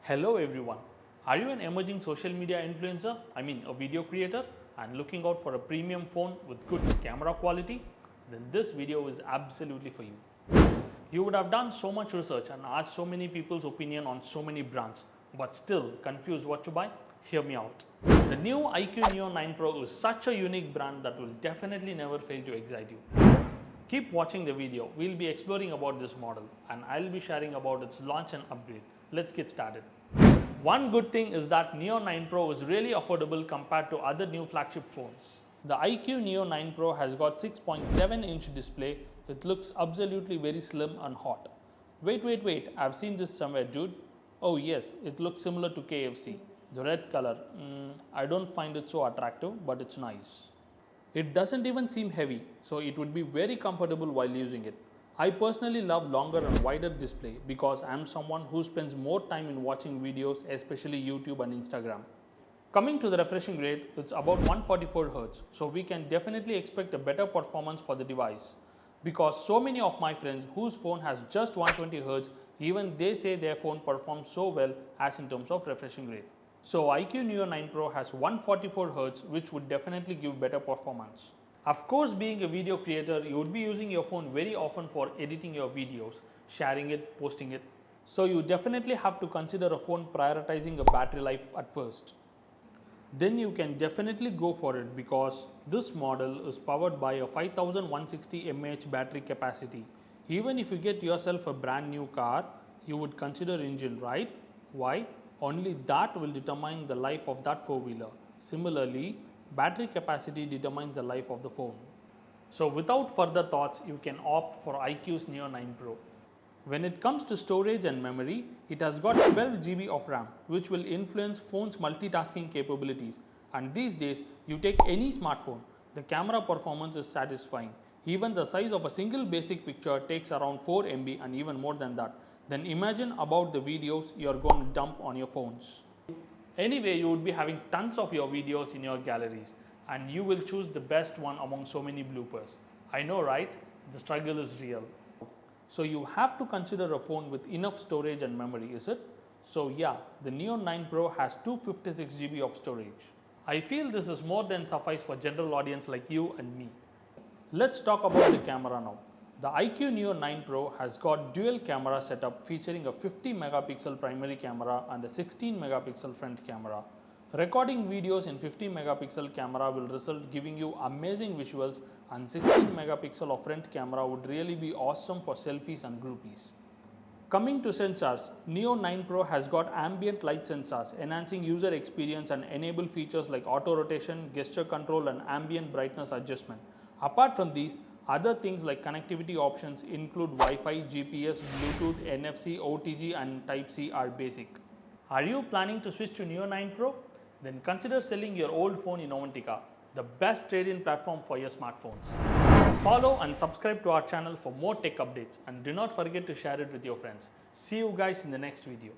Hello everyone. Are you an emerging social media influencer? I mean a video creator and looking out for a premium phone with good camera quality? Then this video is absolutely for you. You would have done so much research and asked so many people's opinion on so many brands, but still confused what to buy? Hear me out. The new IQOO Neo 9 Pro is such a unique brand that will definitely never fail to excite you. Keep watching the video. We'll be exploring about this model and I'll be sharing about its launch and upgrade. Let's get started. One good thing is that Neo 9 Pro is really affordable compared to other new flagship phones. The IQOO Neo 9 Pro has got 6.7-inch display. It looks absolutely very slim and hot. Wait, I've seen this somewhere, dude. Oh yes, it looks similar to KFC. The red color, I don't find it so attractive, but it's nice. It doesn't even seem heavy, so it would be very comfortable while using it. I personally love longer and wider display because I am someone who spends more time in watching videos, especially YouTube and Instagram. Coming to the refreshing rate, it's about 144 Hz, so we can definitely expect a better performance for the device. Because so many of my friends whose phone has just 120 Hz, even they say their phone performs so well as in terms of refreshing rate. So IQOO Neo 9 Pro has 144 Hz, which would definitely give better performance. Of course, being a video creator, you would be using your phone very often for editing your videos, sharing it, posting it. So you definitely have to consider a phone prioritizing a battery life at first. Then you can definitely go for it because this model is powered by a 5160 mAh battery capacity. Even if you get yourself a brand new car, you would consider engine, right? Why? Only that will determine the life of that four-wheeler. Similarly, battery capacity determines the life of the phone. So without further thoughts, you can opt for IQOO's Neo 9 Pro. When it comes to storage and memory, it has got 12 GB of RAM, which will influence phone's multitasking capabilities. And these days, you take any smartphone, the camera performance is satisfying. Even the size of a single basic picture takes around 4 MB and even more than that. Then imagine about the videos you are going to dump on your phones. Anyway, you would be having tons of your videos in your galleries and you will choose the best one among so many bloopers. I know, right? The struggle is real. So you have to consider a phone with enough storage and memory, is it? So yeah, the Neo 9 Pro has 256 GB of storage. I feel this is more than suffice for general audience like you and me. Let's talk about the camera now. The IQOO Neo 9 Pro has got dual camera setup featuring a 50 megapixel primary camera and a 16 megapixel front camera. Recording videos in 50 megapixel camera will result giving you amazing visuals, and 16 megapixel of front camera would really be awesome for selfies and groupies. Coming to sensors, Neo 9 Pro has got ambient light sensors enhancing user experience and enable features like auto rotation, gesture control and ambient brightness adjustment. Apart from these, other things like connectivity options include Wi-Fi, GPS, Bluetooth, NFC, OTG and Type-C are basic. Are you planning to switch to Neo 9 Pro? Then consider selling your old phone in Ovantica, the best trade-in platform for your smartphones. Follow and subscribe to our channel for more tech updates and do not forget to share it with your friends. See you guys in the next video.